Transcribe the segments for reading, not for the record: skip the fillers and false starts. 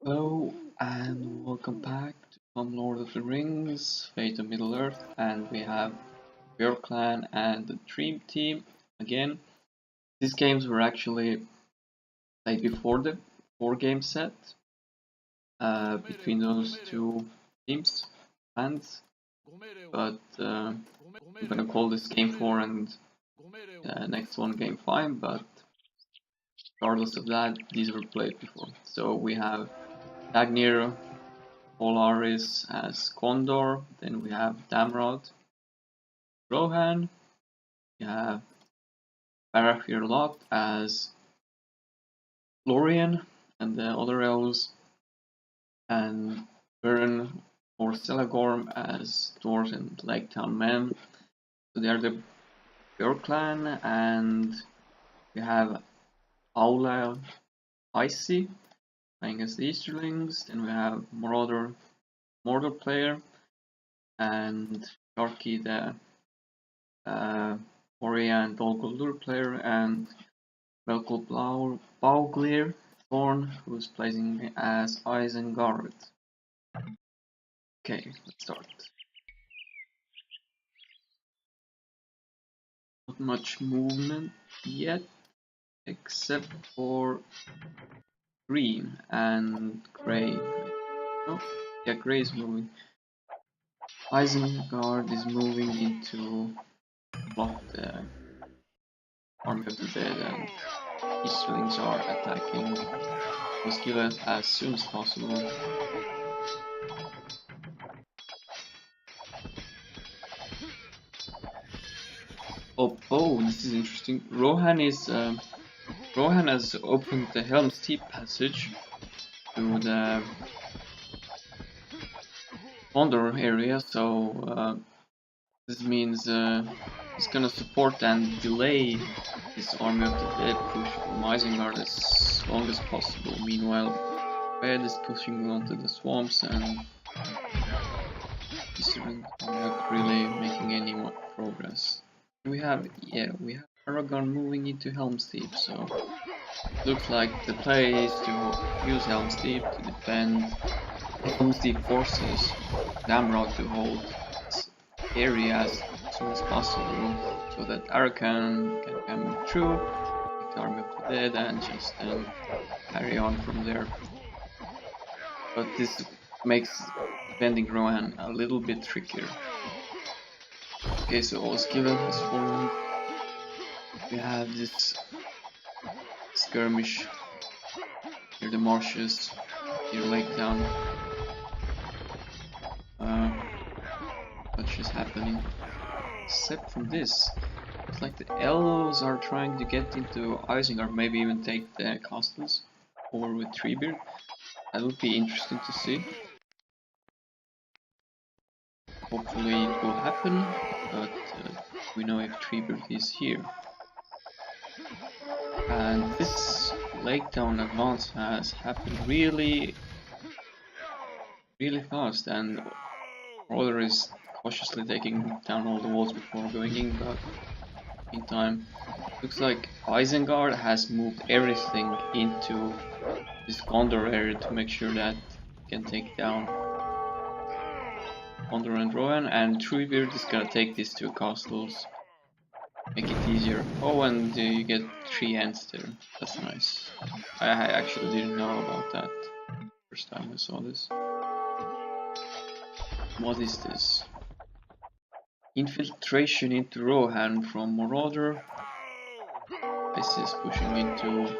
Hello and welcome back to some Lord of the Rings, Fate of Middle Earth, and we have Beor Clan and the Dream Team again. These games were actually played before the 4 game set between those two teams, clans, but I'm gonna call this game 4 and next one game 5, but regardless of that, these were played before. So we have Dagnir, Polaris as Condor, then we have Damrod, Rohan, we have Barahir Lot as Lorien and the other elves, and Byrne or Celagorm as Dwarves and Lake Town Men. So they are the Beor clan, and we have Aula Icy playing as the Easterlings, then we have Mordor player, and Sharky the Moria and Dolguldur player, and Velko Bauglir Thorn, who's playing as Isengard. Okay, let's start. Not much movement yet, except for green and grey. Oh, yeah, grey is moving. Isengard is moving into block the Army of the Dead, and Easterlings are attacking Osgiliath as soon as possible. Oh, this is interesting. Rohan has opened the Helm's Deep passage to the Gondor area, so this means he's gonna support and delay this Army of the Dead push from Isengard as long as possible. Meanwhile, Red is pushing onto the swamps, and Eastern are not really making any more progress. We have Aragorn moving into Helm's Deep, so looks like the play is to use Helm's Deep to defend Helm's Deep forces, Namrod to hold this area as soon as possible, so that Aragorn can come through, take the Army of the Dead, and just carry on from there. But this makes defending Rohan a little bit trickier. Okay, so Osgiliath has formed. We have this skirmish near the marshes, near Lake Town. Much is happening. Except from this, it's like the elves are trying to get into Isengard, maybe even take the castles over with Treebeard. That would be interesting to see. Hopefully it will happen, but we know if Treebeard is here. And this Lake Town advance has happened really fast, and Roller is cautiously taking down all the walls before going in, but meantime, looks like Isengard has moved everything into this Gondor area to make sure that it can take down Gondor and Rohan, and Treebeard is gonna take these 2 castles, make it easier. Oh, and you get 3 ends there. That's nice. I actually didn't know about that first time I saw this. What is this? Infiltration into Rohan from Marauder. This is pushing into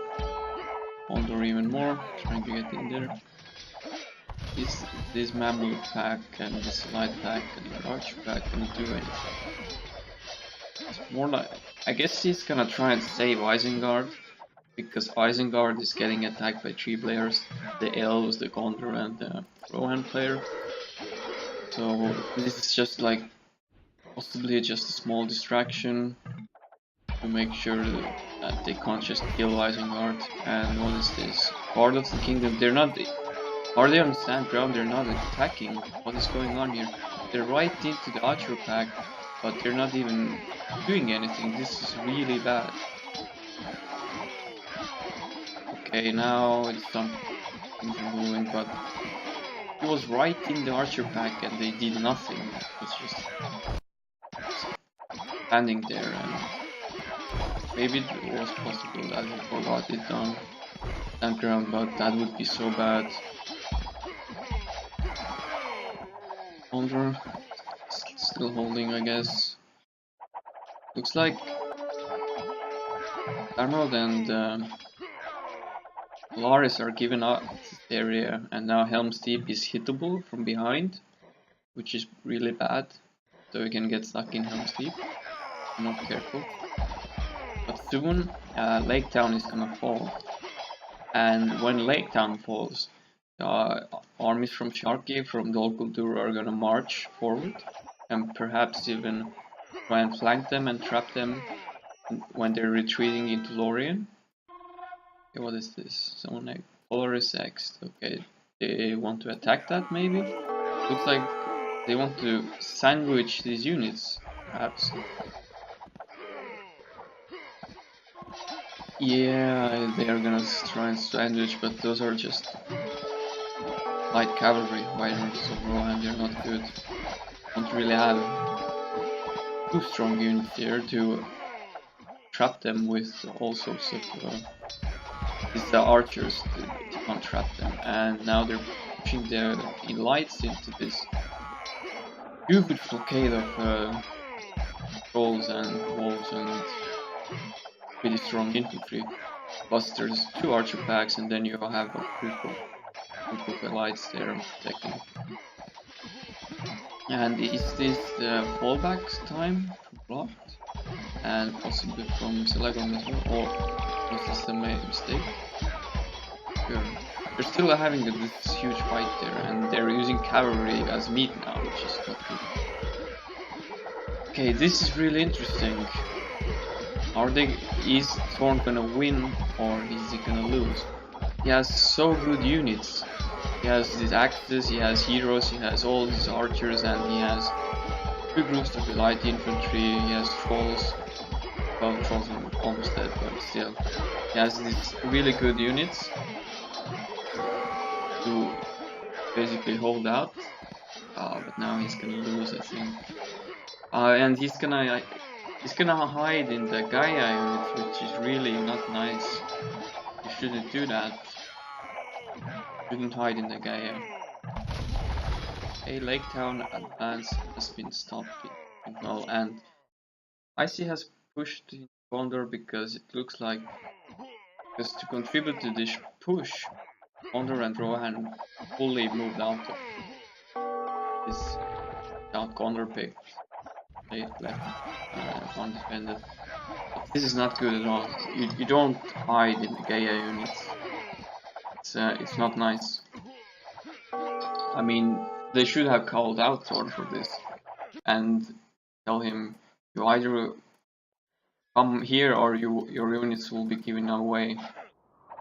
Gondor even more, trying to get in there. This Mammoth pack and this Light pack and the Archer pack cannot do anything. It's more like, I guess he's gonna try and save Isengard, because Isengard is getting attacked by 3 players, the Elves, the Gondor and the Rohan player. So this is just like possibly just a small distraction to make sure that they can't just kill Isengard. And what is this? Part of the kingdom, they're not... Are they on sand ground? They're not attacking. What is going on here? They're right into the Archer pack, but they're not even doing anything. This is really bad. Okay, now it's something moving, but he was right in the archer pack and they did nothing. It was just standing there, and maybe it was possible that he forgot it on that ground, but that would be so bad. Condor still holding, I guess. Looks like Arnold and Polaris are giving up this area, and now Helm's Deep is hittable from behind, which is really bad. So you can get stuck in Helm's Deep if you're not careful. But soon Lake Town is gonna fall, and when Lake Town falls, armies from Sharky, from Dol Guldur are gonna march forward, and perhaps even try and flank them and trap them when they're retreating into Lorien. Okay, what is this? Someone like Polaris X. Okay, they want to attack that maybe? Looks like they want to sandwich these units, perhaps. Yeah, they are gonna try and sandwich, but those are just light cavalry fighters of Rohan, they're not good. Don't really have too strong units here to trap them with all sorts of it's the archers to can't trap them, and now they're pushing their lights into this huge blockade of trolls and wolves and pretty strong infantry. Plus there's 2 archer packs, and then you have a group of lights there protecting. And is this the fallback time from Blocked? And possibly from Selagon as well, or was this a mistake? Sure. They're still having this huge fight there, and they're using cavalry as meat now, which is not good. Okay, this is really interesting. Is Thorn gonna win, or is he gonna lose? He has so good units. He has these axes, he has heroes, he has all these archers, and he has 2 groups of light infantry, he has trolls. Well, trolls are almost dead, but still. He has these really good units to basically hold out. But now he's gonna lose, I think. And he's gonna hide in the Gaia units, which is really not nice. You shouldn't do that. Shouldn't hide in the Gaia. A Lake Town advance has been stopped well, and Icy has pushed in Gondor because it looks like to contribute to this push, Gondor and Rohan fully moved out of this Gondor picked left undefended. This is not good at all. You don't hide in the Gaia units. It's not nice. I mean, they should have called out Thor for this and tell him, you either come here or your units will be given away.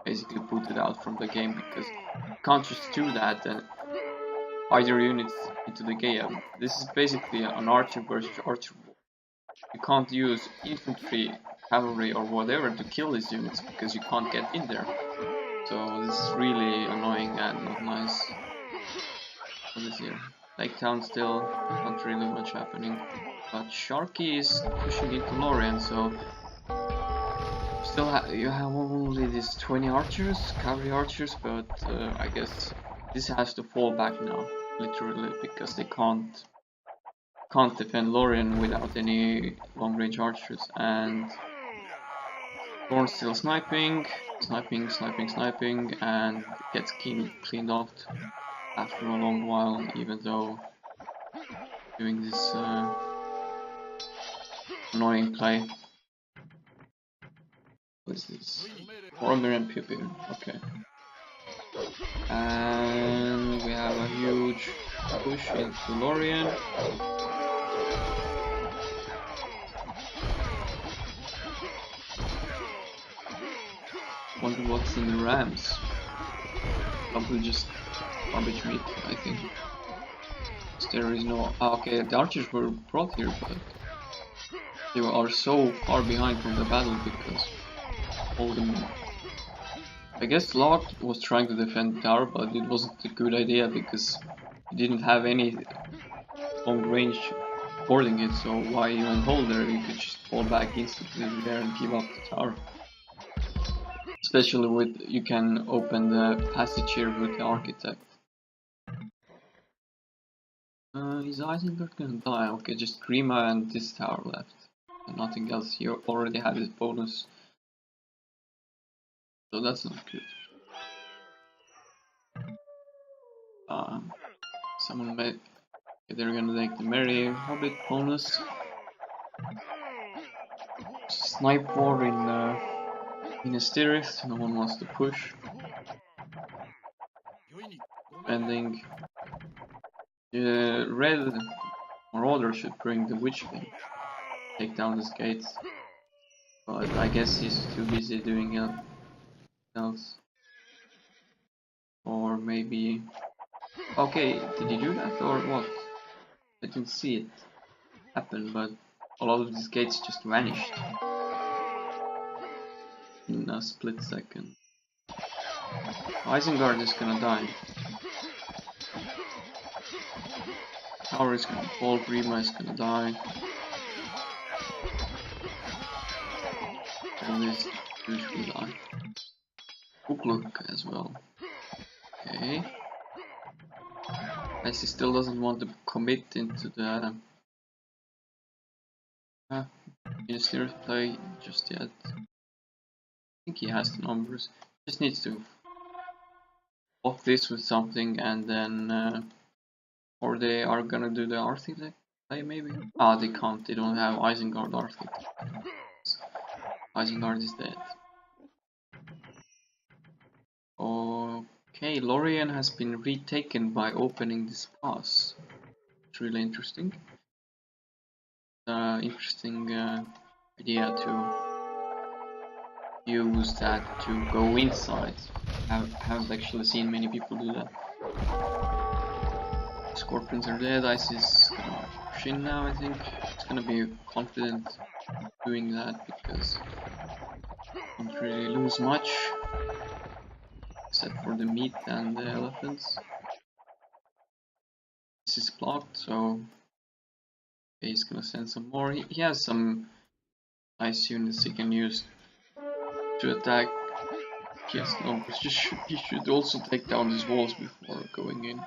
Basically put it out from the game, because you can't just do that and hide your units into the Gaia. This is basically an archer versus archer war. You can't use infantry, cavalry or whatever to kill these units because you can't get in there. So this is really annoying and not nice. What is here? Lake Town still, not really much happening. But Sharky is pushing into Lorien, so still you have only these 20 archers, cavalry archers, but I guess this has to fall back now, literally, because they can't defend Lorien without any long-range archers. And Thorn's still sniping, and gets cleaned off after a long while, even though doing this annoying play. What is this? Boromir and Pipir, okay. And we have a huge push into Lorien. Wonder what's in the rams. Probably just garbage meat, I think. There is no... okay, the archers were brought here, but they are so far behind from the battle because all the I guess Lot was trying to defend the tower, but it wasn't a good idea because he didn't have any long range supporting it, so why even hold there? You could just fall back instantly there and give up the tower. Especially with, you can open the passage here with the architect. Is Isengard gonna die? Okay, just Grima and this tower left. And nothing else. He already had his bonus. So that's not good. Someone made... Okay, they're gonna take the Merry Hobbit bonus. Snipe war in Asteris, no one wants to push. Ending. Red Marauder should bring the Witch King. Take down these gates. But I guess he's too busy doing else. Or maybe... Okay, did he do that or what? I didn't see it happen, but a lot of these gates just vanished in a split second. Isengard is gonna die. Tower is gonna fall, Grima is gonna die. And this dude will die. Ugluk as well. Okay. As he still doesn't want to commit into the Ministerial play just yet. I think he has the numbers. Just needs to off this with something and then or they are gonna do the architect play maybe? Ah, they can't, they don't have Isengard architect. Isengard is dead. Okay, Lorien has been retaken by opening this pass. It's really interesting. Interesting idea to use that to go inside. I haven't actually seen many people do that. Scorpions are dead, Ice is gonna push in now, I think. It's gonna be confident doing that because don't really lose much. Except for the meat and the elephants. This is blocked, so he's gonna send some more. He has some nice units he can use to attack. He has numbers. He should also take down these walls before going in.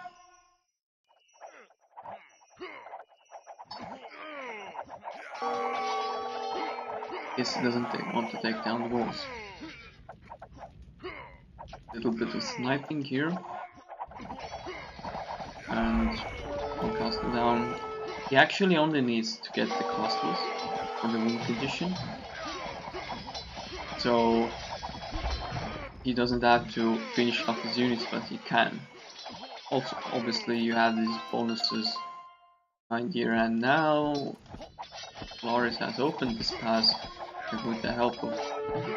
Guess he doesn't want to take down the walls. Little bit of sniping here. And I'll cast it down. He actually only needs to get the castles for the win condition. So he doesn't have to finish off his units, but he can. Also, obviously you have these bonuses behind here, and now Loris has opened this pass with the help of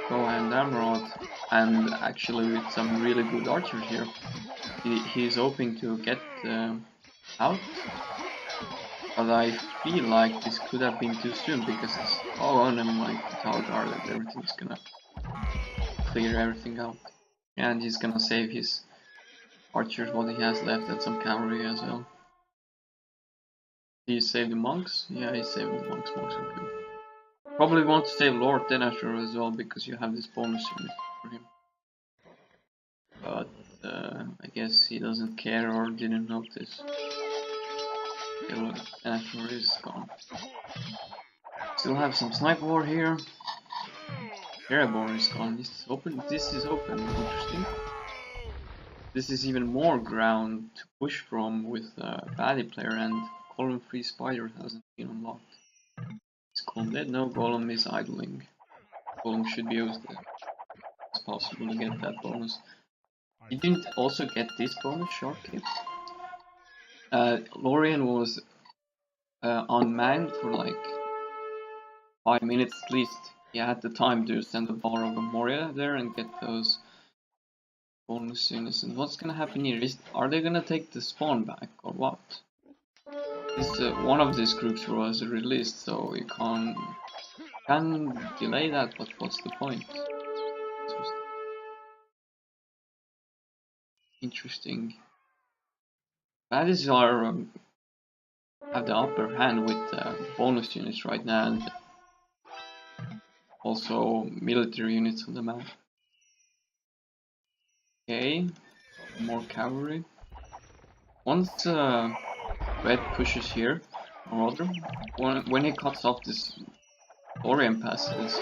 Gohan and Amrod, and actually with some really good archers here. He's hoping to get out, but I feel like this could have been too soon because it's... Oh, never mind, tower guarded, everything's gonna clear everything out. And he's gonna save his archers, what he has left, and some cavalry as well. Did he save the monks? Yeah, he saved the monks, monks are good. Probably want to save Lord Denashur as well, because you have this bonus unit for him. But I guess he doesn't care or didn't notice. Okay, look, Denashur is gone. Still have some sniper war here. Erebor is gone. This is open. This is open. Interesting. This is even more ground to push from with a baddie player, and column 3 spider hasn't been unlocked. Is Golem dead? No, Golem is idling. Golem should be used. It's possible to get that bonus. You didn't also get this bonus, Sharky? Lorien was unmanned for like 5 minutes at least. He had the time to send the Bar of Moria there and get those bonus units. And what's gonna happen here? Are they gonna take the spawn back or what? This one of these groups was released, so you can delay that, but what's the point? Interesting. Baddies are have the upper hand with bonus units right now, and also military units on the map. Okay, more cavalry. Once Red pushes here, or rather, when he cuts off this Orient passes,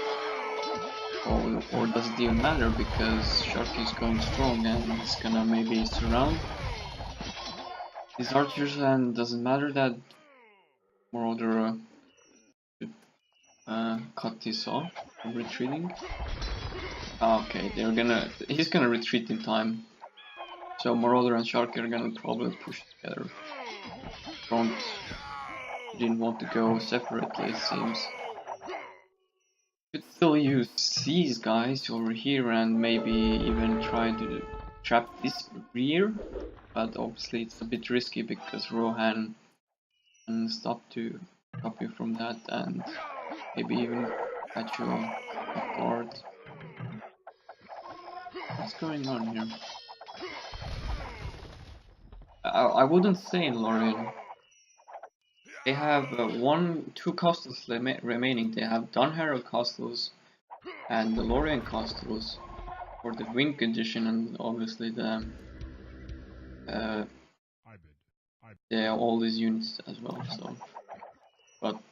or does it even matter because Sharky is going strong and it's gonna maybe surround these archers, and doesn't matter that Marauder cut this off from retreating. Okay, he's gonna retreat in time. So Marauder and Sharky are gonna probably push together. Front didn't want to go separately, it seems. Could still use these guys over here and maybe even try to trap this rear, but obviously it's a bit risky because Rohan can stop you from that and maybe even catch you off guard. What's going on here? I wouldn't say in Lorien. They have two castles remaining. They have Dunharrow castles and the Lorien castles for the wing condition, and obviously the all these units as well. So, but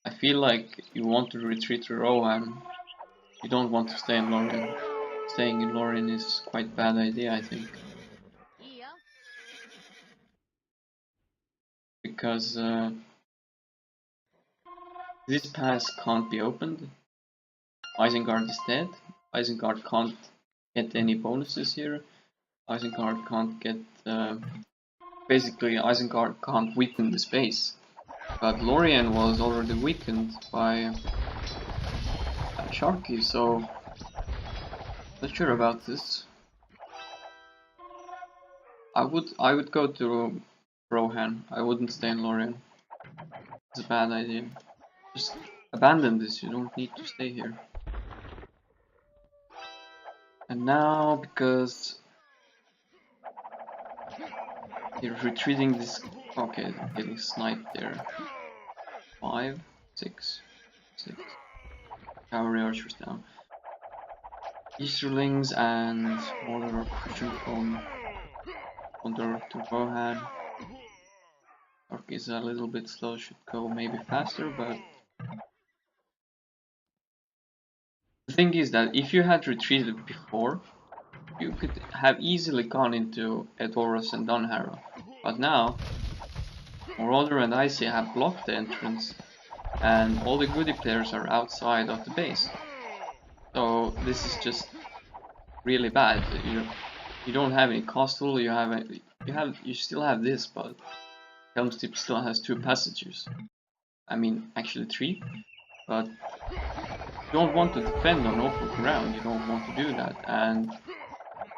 I feel like you want to retreat to Rohan. You don't want to stay in Lorien. Staying in Lorien is quite a bad idea, I think. Because this pass can't be opened. Isengard is dead. Isengard can't get any bonuses here. Isengard can't get... basically, Isengard can't weaken the space. But Lorien was already weakened by Sharky, so... Not sure about this. I would go to Rohan. I wouldn't stay in Lorien. It's a bad idea. Just abandon this, you don't need to stay here. And now, because you're retreating this... Okay, getting sniped there. 5, 6, 6. Cavalry archers down. Easterlings and Mordor pushing from Gondor to Rohan. Orc is a little bit slow, should go maybe faster, but... The thing is that if you had retreated before, you could have easily gone into Edoras and Dunharrow. But now, Marauder and Icy have blocked the entrance, and all the goody players are outside of the base. So this is just really bad. You don't have any castle. You still have this, but Helm's Deep still has 2 passages. I mean, actually 3. But you don't want to defend on open ground. You don't want to do that. And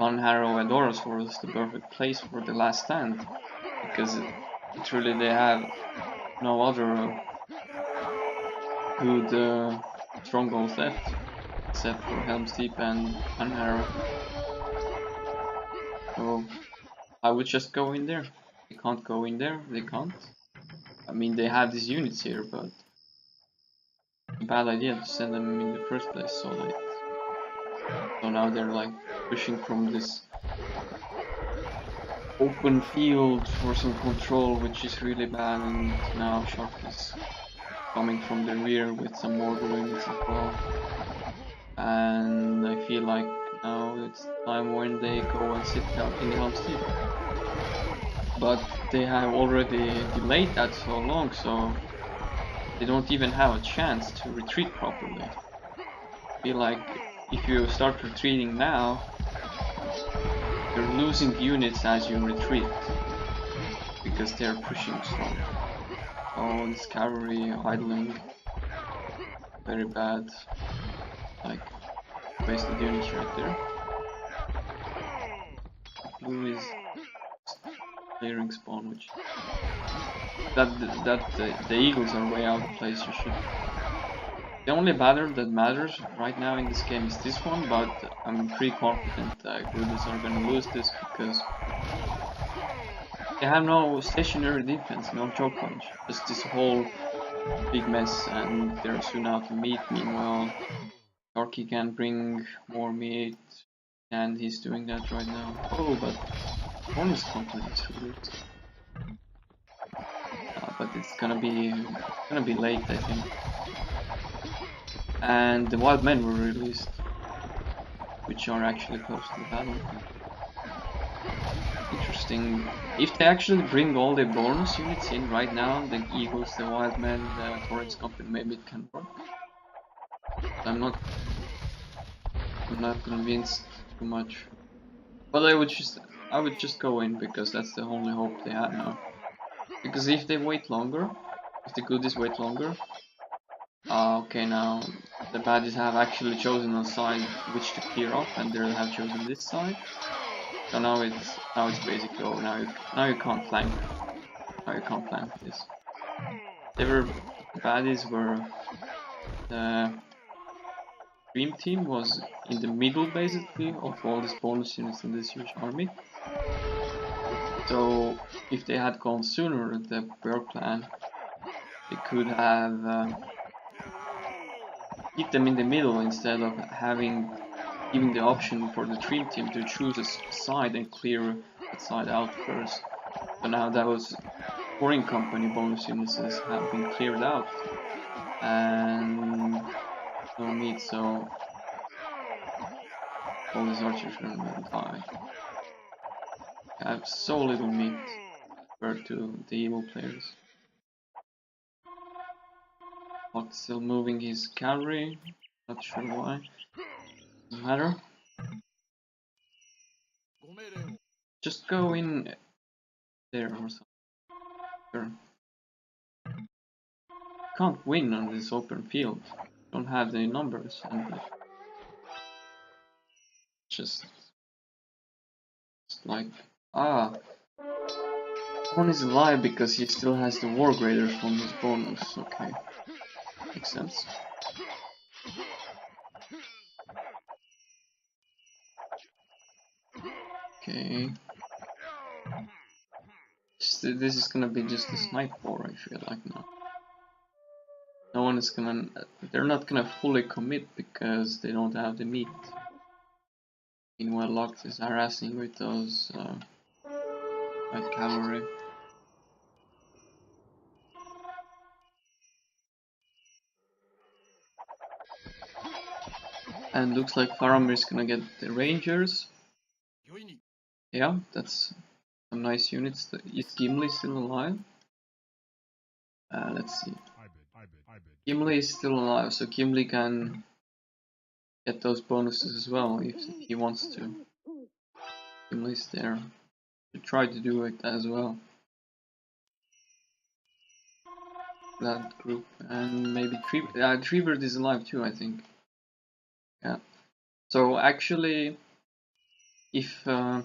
Dunharrow and Edoras was the perfect place for the last stand, because truly they have no other good strongholds left except for Helm's Deep and Dunharrow. So I would just go in there. They can't go in there. They can't. I mean, they have these units here, but it's a bad idea to send them in the first place so late. So now they're like pushing from this open field for some control, which is really bad, and now Shark is coming from the rear with some more units as well. And I feel like now it's time when they go and sit down in the Helm's Deep. But they have already delayed that so long, so they don't even have a chance to retreat properly. I feel like if you start retreating now, you're losing units as you retreat, because they're pushing strong. Oh, this cavalry idling, very bad. Like, wasted units right there. Blue is clearing spawn, which the eagles are way out of place. You should The only battle that matters right now in this game is this one, but I'm pretty confident that Goodness are gonna lose this because they have no stationary defense, no choke punch, just this whole big mess, and they're soon out of meat. Meanwhile, Sharky can bring more meat, and he's doing that right now. Oh, but bonus company is released. But it's gonna be late, I think. And the wild men were released, which are actually close to the battle. Interesting. If they actually bring all the bonus units in right now, the Eagles, the wild men, the Torrens company, maybe it can work. I'm not convinced too much. But I would just go in because that's the only hope they have now. Because if they wait longer, if the goodies wait longer, okay, now the baddies have actually chosen a side which to clear off, and they have chosen this side. So now it's basically over. Now you can't flank. Now you can't flank this. The baddies were the dream team was in the middle basically of all these bonus units in this huge army. So if they had gone sooner, the Beor clan, they could have hit them in the middle instead of giving the option for the dream team to choose a side and clear that side out first. So now those foreign company bonus units have been cleared out and no meat, so all these archers are gonna die. I have so little meat compared to the evil players. But still moving his cavalry, not sure why. Doesn't matter. Just go in there or something. Sure. Can't win on this open field. Don't have the numbers and just like one is alive because he still has the war graders from his bonus. Okay, makes sense. Okay. This is gonna be just a snipe war, I feel like now. No one is gonna. They're not gonna fully commit because they don't have the meat. Meanwhile, Locke is harassing with those light cavalry. And looks like Faramir is gonna get the Rangers. Yeah, that's some nice units. Is Gimli still alive? Let's see. Gimli is still alive, so Gimli can get those bonuses as well if he wants to. Gimli's there to try to do it as well. That group, and maybe Treebird is alive too, I think. Yeah. So actually, if the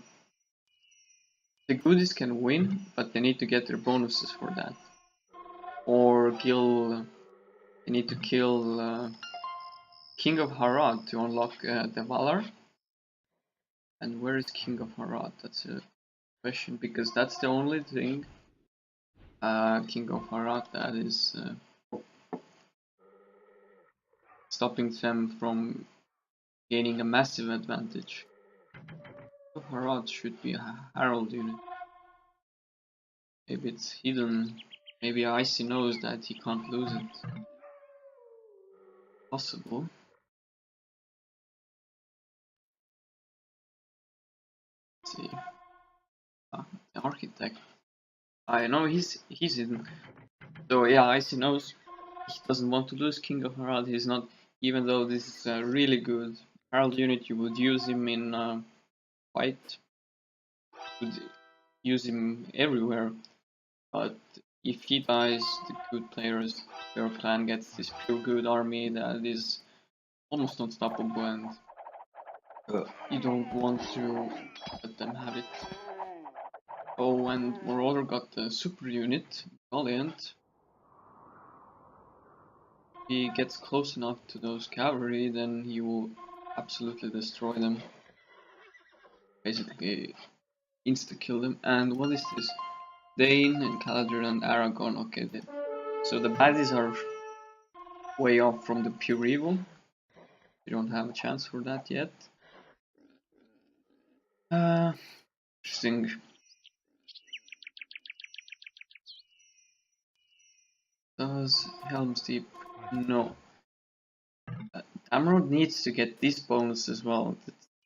goodies can win, but they need to get their bonuses for that, or kill. They need to kill King of Harad to unlock the Valar. And where is King of Harad? That's a question, because that's the only thing King of Harad that is stopping them from gaining a massive advantage. King of Harad should be a Herald unit. Maybe it's hidden. Maybe Icy knows that he can't lose it. Possible. Let's see. The architect. I know he's hidden. So yeah, Icy knows he doesn't want to lose King of Harald. He's not, even though this is a really good Harald unit, you would use him in fight. You would use him everywhere. But if he dies, the good players, your clan gets this pure good army that is almost unstoppable, and you don't want to let them have it. Oh, and Marauder got the super unit, Valiant. he gets close enough to those cavalry, then he will absolutely destroy them. Basically, insta-kill them. And what is this? Dane and Caladrin and Aragon. Okay, so the baddies are way off from the pure evil. We don't have a chance for that yet. Interesting. Does Helm's Deep? No. Emerald needs to get this bonus as well.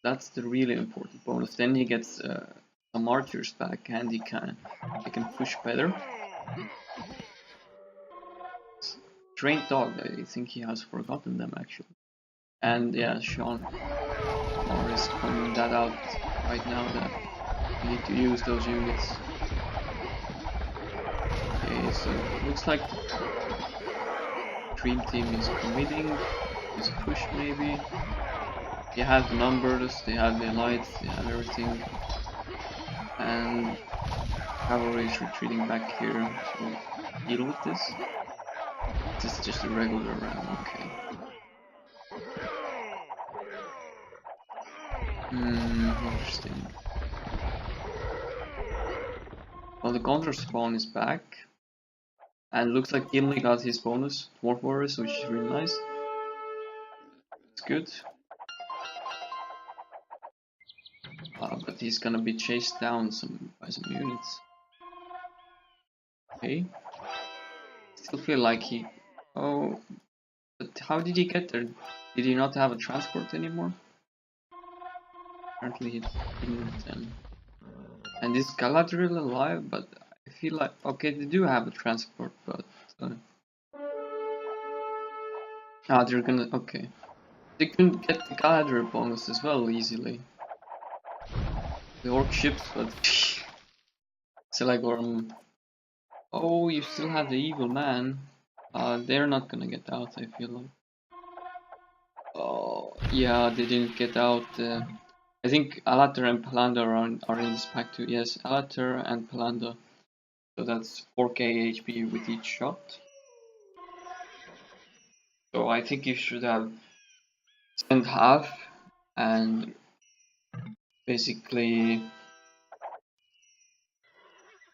That's the really important bonus. Then he gets some archers back, and he can push better. Trained dog. I think he has forgotten them actually. And yeah, Sean is pointing that out right now that you need to use those units. Okay, so looks like Dream Team is committing. Is push maybe. They have the numbers, they have the elites, they have everything. And cavalry is retreating back here, so deal with this. This is just a regular round, okay. Interesting. Well, the counter spawn is back. And looks like Gimli got his bonus, Dwarf Warriors, which is really nice. It's good. But he's gonna be chased down by some units. Okay. Still feel like he... Oh... But how did he get there? Did he not have a transport anymore? Apparently he didn't then. And is Galadriel alive? But I feel like... Okay, they do have a transport, but... they're gonna... Okay. They can get the Galadriel bonus as well, easily. The orc ships, but... Celagorm... Oh, you still have the evil man. They're not gonna get out, I feel like. Oh, yeah, they didn't get out. I think Alatar and Palanda are in this pack too. Yes, Alatar and Palanda. So that's 4k HP with each shot. So I think you should have spent half and basically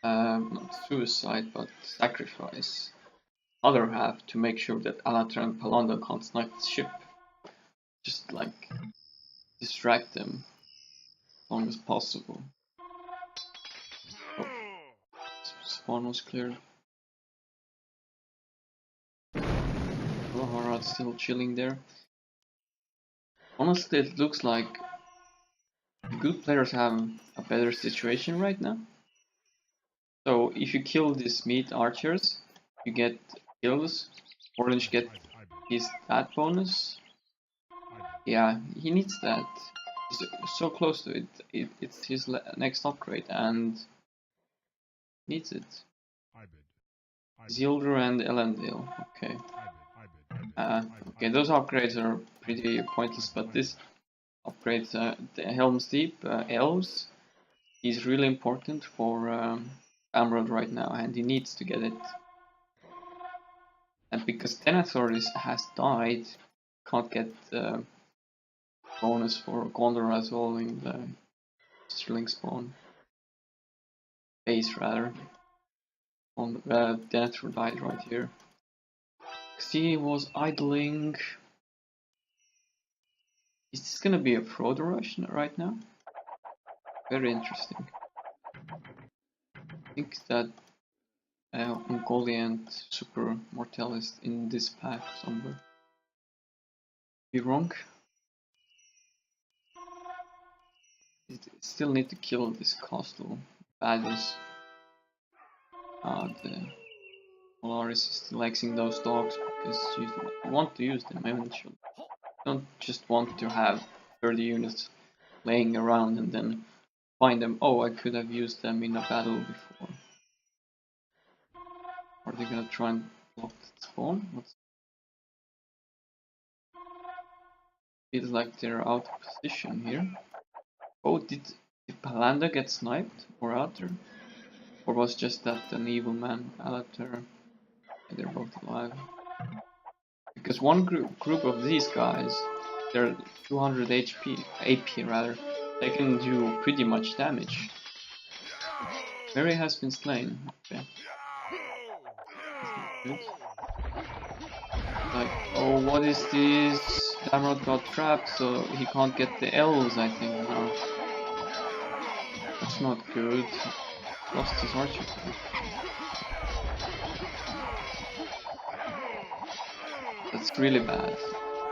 not suicide but sacrifice other half to make sure that Alatar and Palanda can't snipe the ship. Just like distract them as long as possible. Oh, spawn was cleared. Loharad's still chilling there. Honestly, it looks like the good players have a better situation right now. So if you kill these meat archers, you get kills. Orange get his that bonus. Yeah, he needs that. He's so close to it. It's his next upgrade and needs it. Zildur and Elendil. Okay. Okay, those upgrades are pretty pointless, but this upgrade, the Helm's Deep elves, is really important for Emerald right now, and he needs to get it. And because Denethor has died, can't get bonus for Gondor as well in the Sterling spawn base rather. On Denethor died right here. He was idling. Is this gonna be a Frodo rush right now? Very interesting. I think that Ungoliant Super Mortalis in this pack somewhere. Be wrong. Still need to kill this castle baddies. The Polaris is still Xing those dogs because you want to use them eventually. You don't just want to have 30 units laying around and then find them. Oh, I could have used them in a battle before. Are they gonna try and block the spawn? Feels like they're out of position here. Oh, did Palanda get sniped or Alatar? Or was just that an evil man, Alatar? They're both alive. Because one group of these guys, they're 200 AP rather, they can do pretty much damage. Mary has been slain. Okay. Good. Like, oh, what is this? Damrod got trapped, so he can't get the elves, I think, now. That's not good. Lost his archer. That's really bad.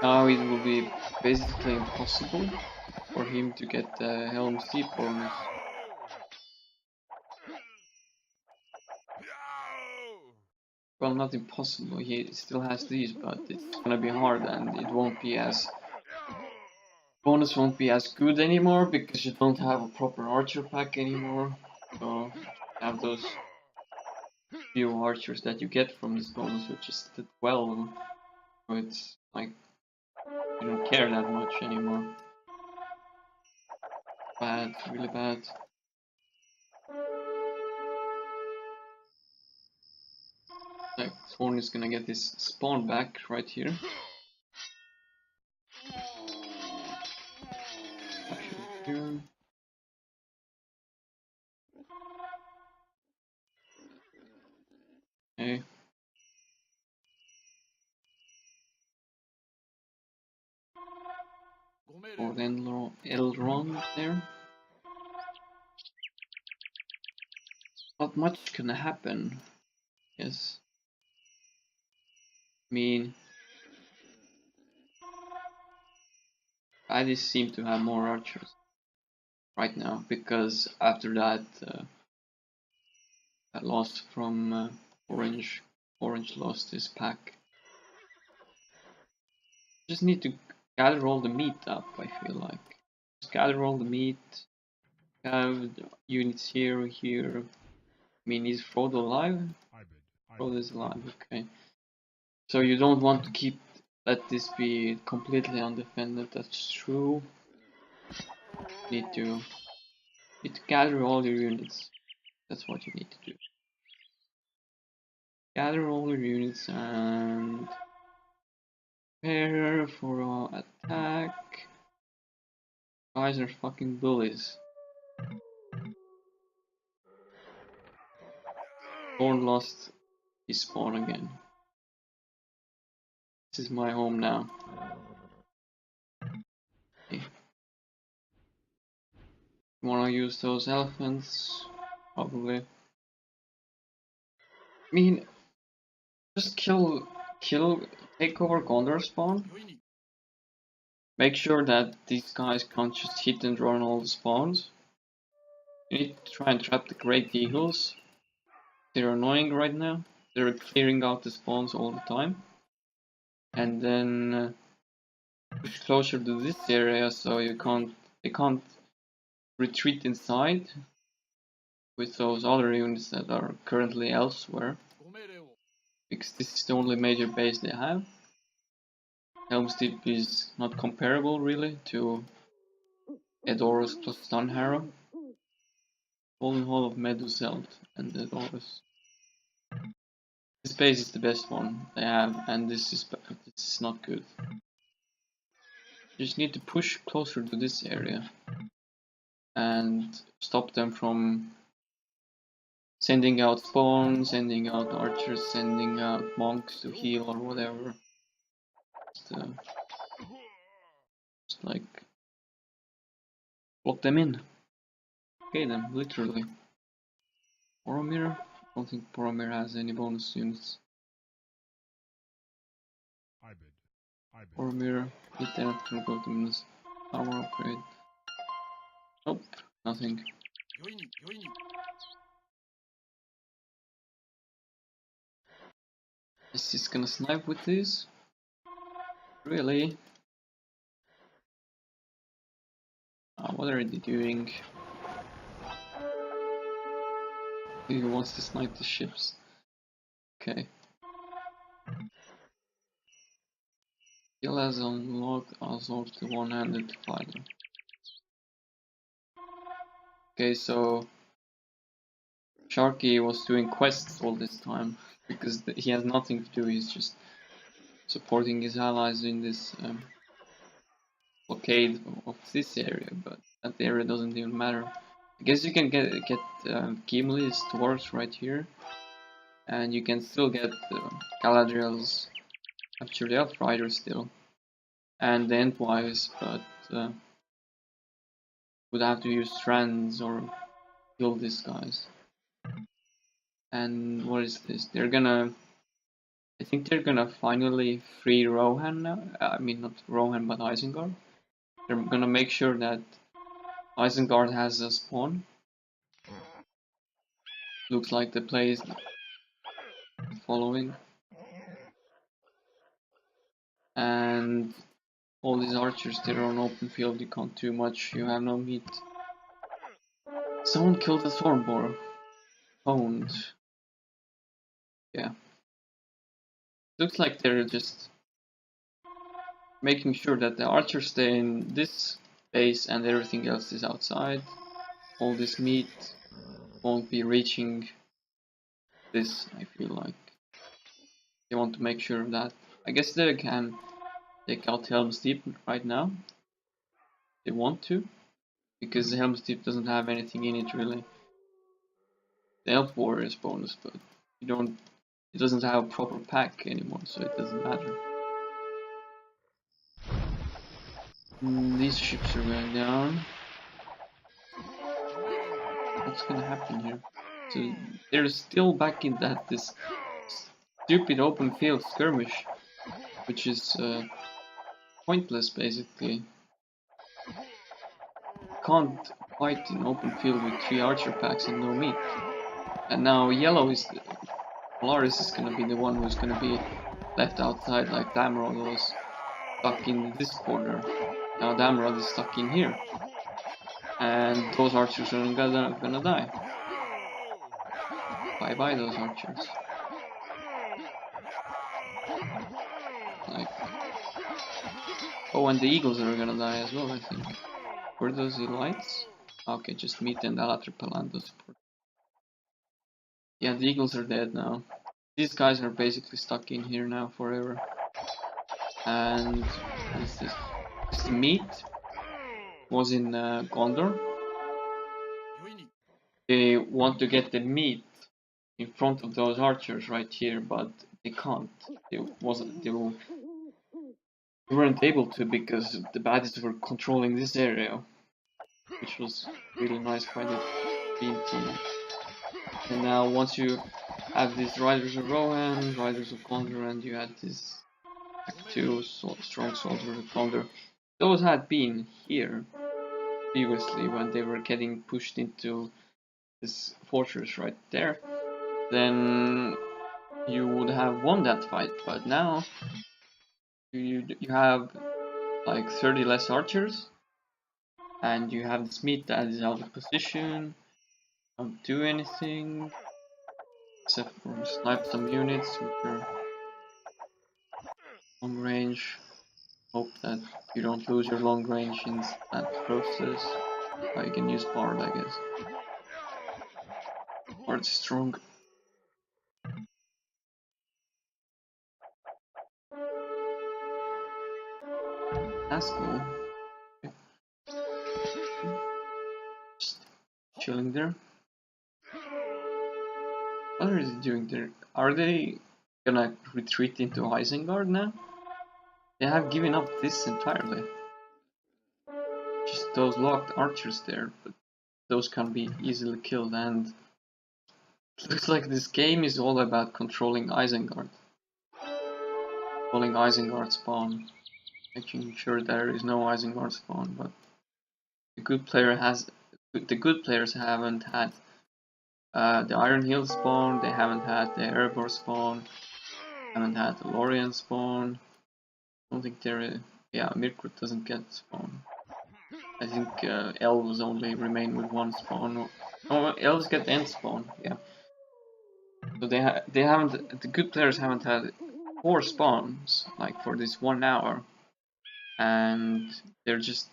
Now it will be basically impossible for him to get the Helm's Deep bonus. Well, not impossible, he still has these, but it's gonna be hard and it won't be as... bonus won't be as good anymore because you don't have a proper archer pack anymore. So, you have those few archers that you get from this bonus, which is the 12. So it's like, you don't care that much anymore. Bad, really bad. Like, Thorn is gonna get his spawn back right here. Here. Okay. Or Elrond there. Not much can happen. Yes. I mean, I seem to have more archers right now because after that I lost from Orange. Orange lost his pack. Just need to gather all the meat up, I feel like. Just gather all the meat. Have units here, here. I mean, is Frodo alive? Frodo is alive, okay. So you don't want to let this be completely undefended, that's true. Need to gather all your units. That's what you need to do. Gather all your units and prepare for attack. Guys are fucking bullies. Thorn lost his spawn again. This is my home now. Okay. Wanna use those elephants? Probably. I mean, just take over Gondor spawn. Make sure that these guys can't just hit and run all the spawns. You need to try and trap the Great Eagles. They're annoying right now. They're clearing out the spawns all the time. And then push closer to this area so they can't retreat inside with those other units that are currently elsewhere. Because this is the only major base they have. Helm's Deep is not comparable really to Edoras plus Dunharrow. Golden Hall of Meduseld and Edoras. This base is the best one they have, and this is not good. You just need to push closer to this area and stop them from sending out spawns, sending out archers, sending out monks to heal or whatever. Just like block them in. Okay them, literally. Boromir? I don't think Boromir has any bonus units. Boromir, hit that, gonna go to minus armor upgrade. Nope, nothing. Is this gonna snipe with this? Really? What are they doing? He wants to snipe the ships. Okay. Gil has unlocked also the one-handed fighter. Okay, so Sharky was doing quests all this time because he has nothing to do. He's just supporting his allies in this blockade of this area, but that area doesn't even matter. I guess you can get Gimli's dwarves right here, and you can still get Galadriel's capture the Elf Rider still, and the Entwise, but would have to use strands or kill these guys. And what is this? They're gonna, I think they're gonna finally free Rohan now. I mean, not Rohan, but Isengard. They're gonna make sure that Isengard has a spawn. Looks like the play is following. And all these archers, they're on open field, you can't do much, you have no meat. Someone killed a Thornboar. Owned. Yeah. Looks like they're just making sure that the archers stay in this base and everything else is outside. All this meat won't be reaching this, I feel like. They want to make sure of that. I guess they can take out Helm's Deep right now. They want to, because Helm's Deep doesn't have anything in it really. The Elf Warriors bonus, but you don't. It doesn't have a proper pack anymore, so it doesn't matter. These ships are going down. What's gonna happen here? So they're still back in this stupid open field skirmish, which is pointless basically. Can't fight in open field with 3 archer packs and no meat. And now yellow is Polaris is gonna be the one who's gonna be left outside, like Damrod was stuck in this corner. Now Damrod is stuck in here. And those archers are gonna die. Bye bye those archers. Like, oh, and the eagles are gonna die as well, I think. Were those the lights? Okay, just meat and Alatri Palando support. Yeah, the eagles are dead now. These guys are basically stuck in here now forever. And what is this? This meat was in Gondor. They want to get the meat in front of those archers right here, but they can't. They weren't able to because the baddies were controlling this area, which was really nice by the team. And now once you have these Riders of Rohan, Riders of Gondor, and you had this two strong soldiers of Gondor, those had been here previously when they were getting pushed into this fortress right there, then you would have won that fight. But now you have like 30 less archers, and you have this meat that is out of position, don't do anything except for snipe some units with your long range. Hope that you don't lose your long range in that process. You can use Bard, I guess. Bard's strong. That's cool. Okay. Just chilling there. What are they doing there? Are they gonna retreat into Isengard now? They have given up this entirely. Just those locked archers there, but those can be easily killed, and it looks like this game is all about controlling Isengard. Controlling Isengard spawn. Making sure there is no Isengard spawn, but the good players haven't had the Iron Hill spawn, they haven't had the Erebor spawn, haven't had the Lorien spawn. I don't think they're yeah, Mirkwood doesn't get spawn. I think elves only remain with 1 spawn. Oh, elves get end spawn, yeah. So they haven't, the good players haven't had 4 spawns like for this 1 hour, and they're just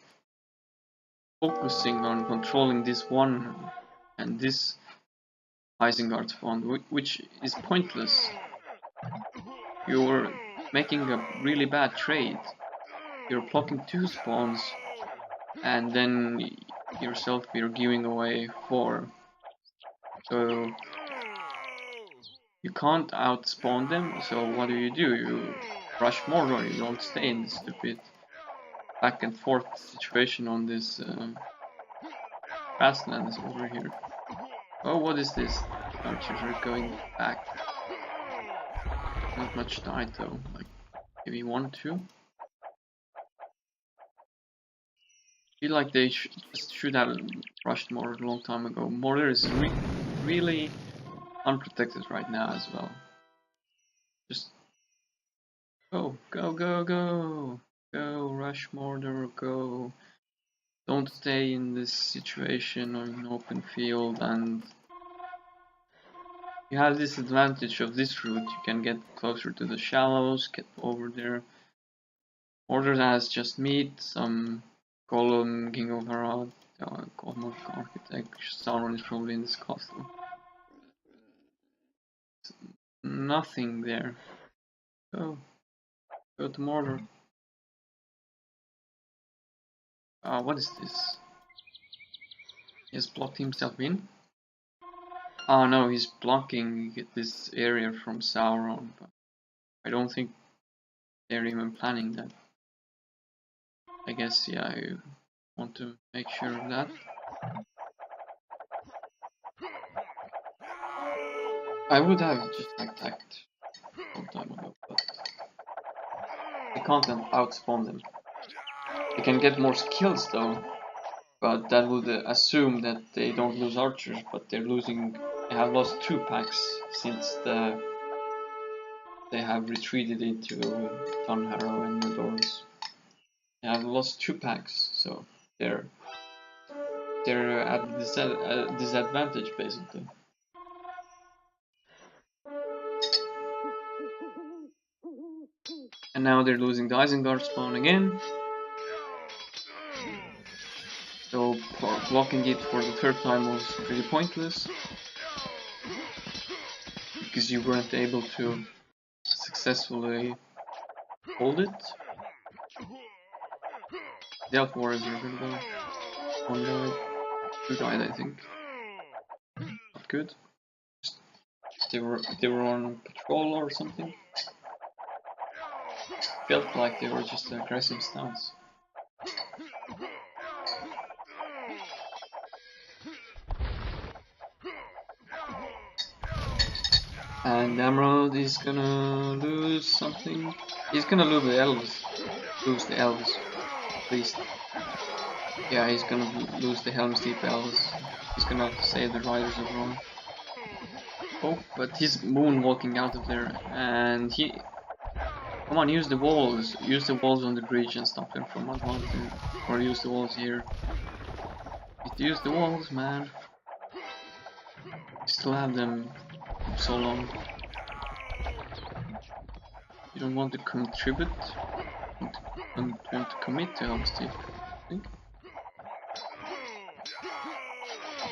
focusing on controlling this one and this Isengard spawn, which is pointless. You're making a really bad trade. You're blocking 2 spawns, and then yourself you're giving away 4. So you can't outspawn them, so what do? You rush more, or you don't stay in this stupid back and forth situation on this grasslands over here. Oh, what is this? Archers are going back. Not much died though, like maybe 1, 2. Feel like they just should have rushed more a long time ago. Mortar is really unprotected right now as well. Just go, go, go, go, go, rush Mortar, go. Don't stay in this situation on an open field, and you have this advantage of this route. You can get closer to the shallows, get over there. Mortar has just meat, some Golem, King of Harad, Golem Architect. Sauron is probably in this castle. Nothing there. Go. Go to Mordor. What is this? He has blocked himself in? Oh no, he's blocking this area from Sauron, but I don't think they're even planning that. I guess, yeah, I want to make sure of that. I would have just attacked a long time ago, but I can't outspawn them. They can get more skills though, but that would assume that they don't lose archers, but they're losing. They have lost 2 packs since they have retreated into Dunharrow and Mordor's. They have lost 2 packs, so they're at a disadvantage basically. And now they're losing the Isengard spawn again. So blocking it for the 3rd time was pretty pointless, because you weren't able to successfully hold it. The Elf Warriors are gonna go. 1 died. 2 died, I think. Not good. They were on patrol or something. Felt like they were just aggressive stance. And Emerald is gonna lose something. He's gonna lose the elves. Lose the elves, at least. Yeah, he's gonna lose the Helm's Deep elves. He's gonna have to save the Riders of Rome. Oh, but he's moonwalking out of there, and he... Come on, use the walls. Use the walls on the bridge and stop them from advancing. Or use the walls here. Use the walls, man. You still have them so long. You don't want to contribute? Don't want to commit to Helmstead, I think.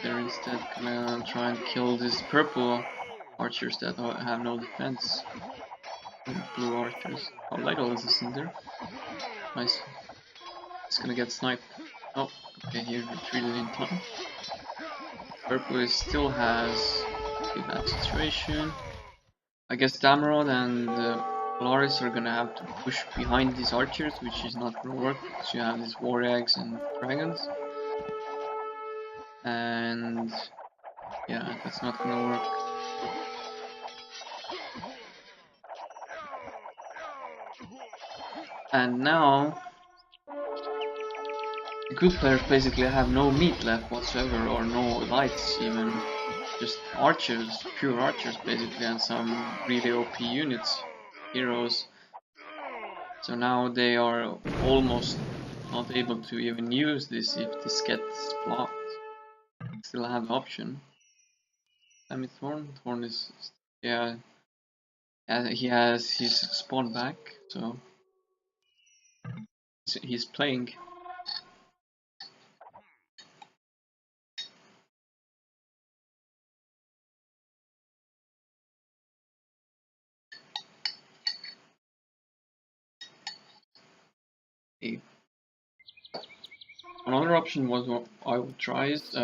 They're instead gonna try and kill these purple archers that have no defense. Blue archers. Oh, Legolas is in there. Nice. He's gonna get sniped. Oh, okay, he retreated in time. Purple still has a bad situation. I guess Damarod and Polaris are gonna have to push behind these archers, which is not gonna work because you have these war eggs and dragons. And yeah, that's not gonna work. And now the good players basically have no meat left whatsoever, or no lights even. Just archers, pure archers basically, and some really OP units, heroes. So now they are almost not able to even use this if this gets blocked. Still have the option. Sammy Thorn? Thorn is... yeah, he has his spawn back, so he's playing. Okay. Another option was what I would try is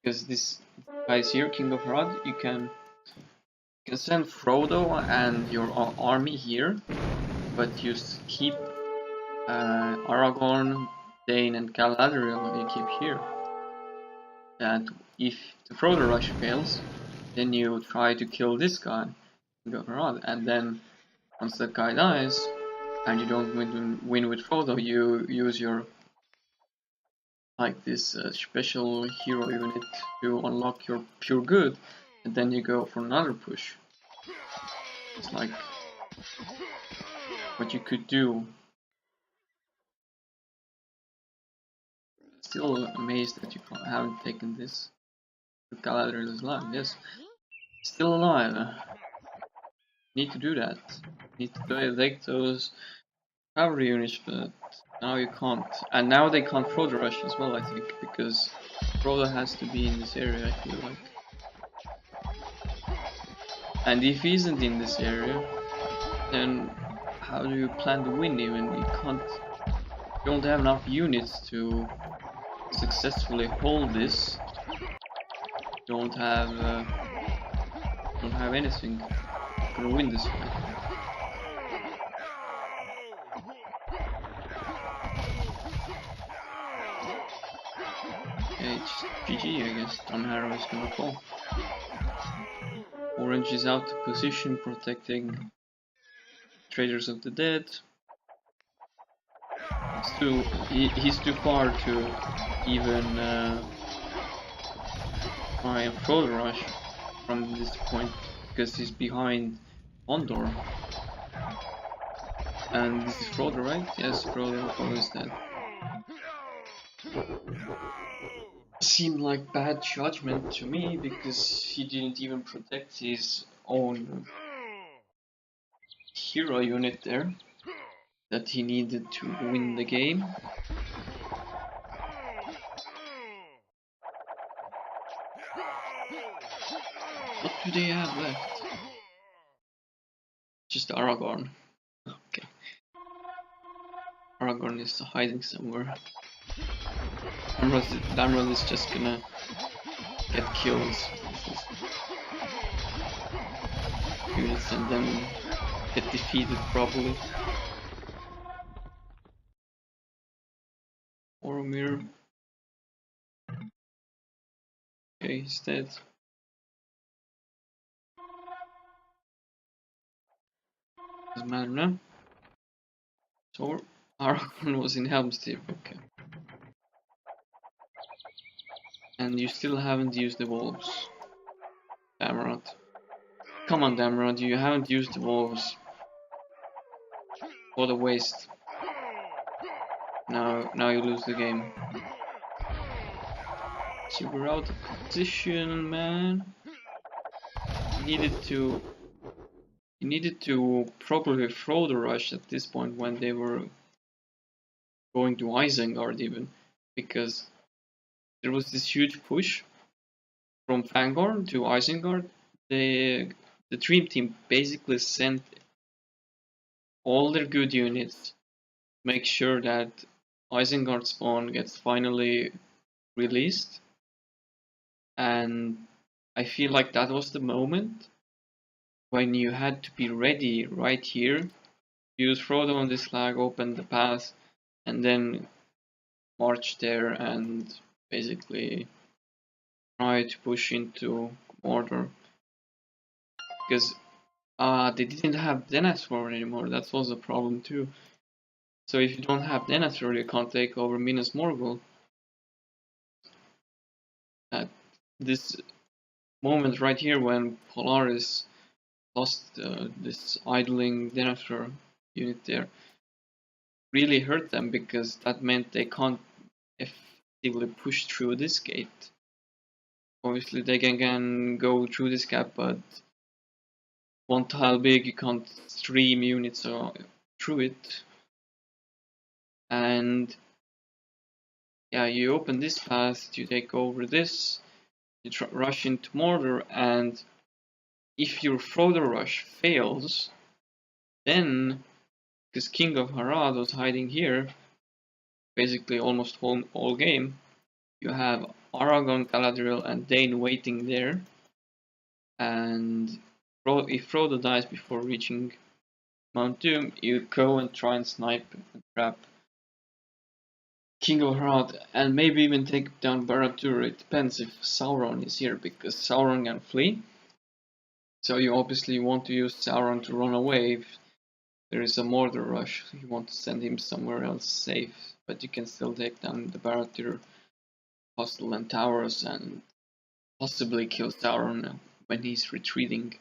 because this guy's here, King of Rod, you can send Frodo and your army here, but you keep Aragorn, Dane, and Galadriel. You keep here. That if the Frodo rush fails, then you try to kill this guy, King of Rod, and then once that guy dies, and you don't win with Frodo, you use your like this special hero unit to unlock your pure good, and then you go for another push. It's like what you could do. Still amazed that you haven't taken this. Galadriel is alive, yes. Still alive. Need to do that. Need to take those cavalry units, but now you can't. And now they can't Frodo rush as well, I think, because Frodo has to be in this area, I feel like. And if he isn't in this area, then how do you plan to win even? You can't. You don't have enough units to successfully hold this. You don't have anything. You're gonna win this fight. Okay, it's GG, I guess. Dunharrow is gonna fall. Orange is out of position, protecting Traders of the Dead. He's too far to even try and Frodo rush from this point because he's behind Gondor. And this is Frodo, right? Yes, Frodo is dead. Seemed like bad judgment to me because he didn't even protect his own hero unit there that he needed to win the game. What do they have left? Just Aragorn. Okay. Aragorn is hiding somewhere. Damrod is just gonna get kills. Units and then get defeated probably. Boromir. Okay, he's dead. Doesn't matter now. So Aragorn was in Helm's Deep, okay. And you still haven't used the wolves. Damrod. Come on, Damrod, you haven't used the wolves. What a waste. Now you lose the game. So we're out of position, man. You needed to properly Frodo rush at this point when they were going to Isengard even, because there was this huge push from Fangorn to Isengard. The Dream Team basically sent all their good units to make sure that Isengard spawn gets finally released, and I feel like that was the moment when you had to be ready right here. Use Frodo on this flag, open the path, and then march there and basically try to push into Mordor. Because they didn't have Denethor anymore, that was a problem too. So if you don't have Denethor, you can't take over Minas Morgul. At this moment right here when Polaris lost this idling Denethor unit there, really hurt them because that meant they can't effectively push through this gate. Obviously they can go through this gap, but one tile big, you can't stream units through it. And yeah, you open this path, you take over this, you rush into Mordor, and if your Frodo rush fails, then because King of Harad was hiding here, basically almost all game. You have Aragon, Galadriel, and Dane waiting there, and if Frodo dies before reaching Mount Doom, you go and try and snipe and trap King of Harad, and maybe even take down Barad-dûr. It depends if Sauron is here, because Sauron can flee. So you obviously want to use Sauron to run away. If there is a Mordor rush, you want to send him somewhere else safe, but you can still take down the Barad-dûr hostel and towers and possibly kill Sauron when he's retreating.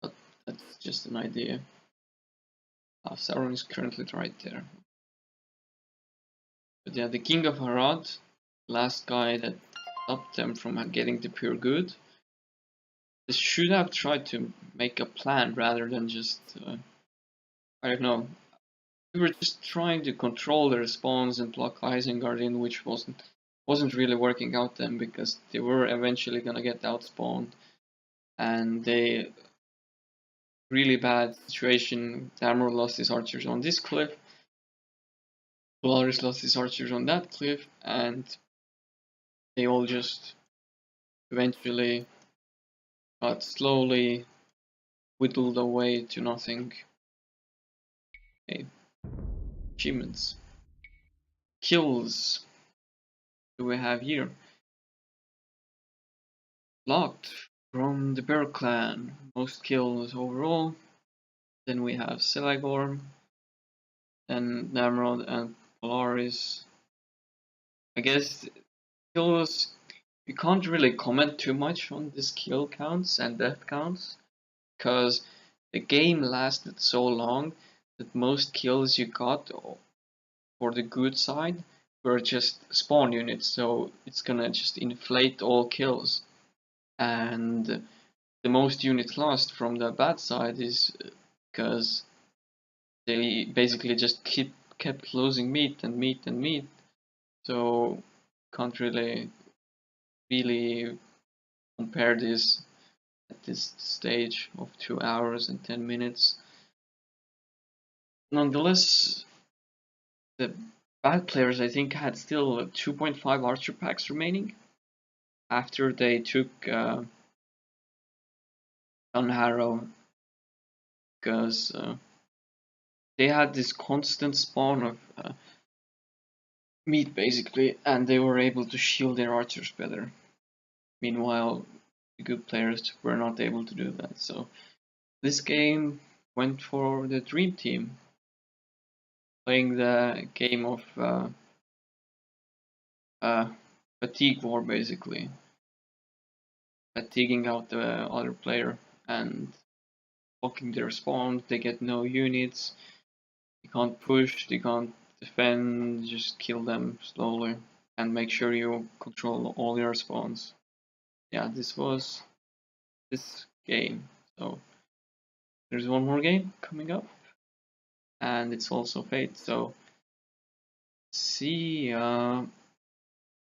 But that's just an idea. Sauron is currently right there. But yeah, the King of Harad, last guy that stopped them from getting the pure good. They should have tried to make a plan rather than just, I don't know. We were just trying to control the response and block Isengard in, which wasn't really working out then, because they were eventually gonna get outspawned, and they really bad situation. Damrod lost his archers on this cliff, Polaris lost his archers on that cliff, and they all just eventually got slowly whittled away to nothing. Okay. Achievements. Kills. Do we have here? Locked from the Beor clan. Most kills overall. Then we have Selagorm, then Namrod and Polaris. I guess kills, you can't really comment too much on this kill counts and death counts, because the game lasted so long that most kills you got for the good side were just spawn units, so it's gonna just inflate all kills. And the most units lost from the bad side is because they basically just kept losing meat and meat and meat, so can't really compare this at this stage of 2 hours and 10 minutes. Nonetheless, the bad players I think had still 2.5 archer packs remaining after they took Harrow, because they had this constant spawn of meat basically, and they were able to shield their archers better. Meanwhile, the good players were not able to do that. So this game went for the dream team, playing the game of fatigue war basically, fatiguing out the other player and blocking their spawns. They get no units, they can't push, they can't defend, just kill them slowly and make sure you control all your spawns. Yeah, this was this game. So there's one more game coming up, and it's also Fate. So see ya.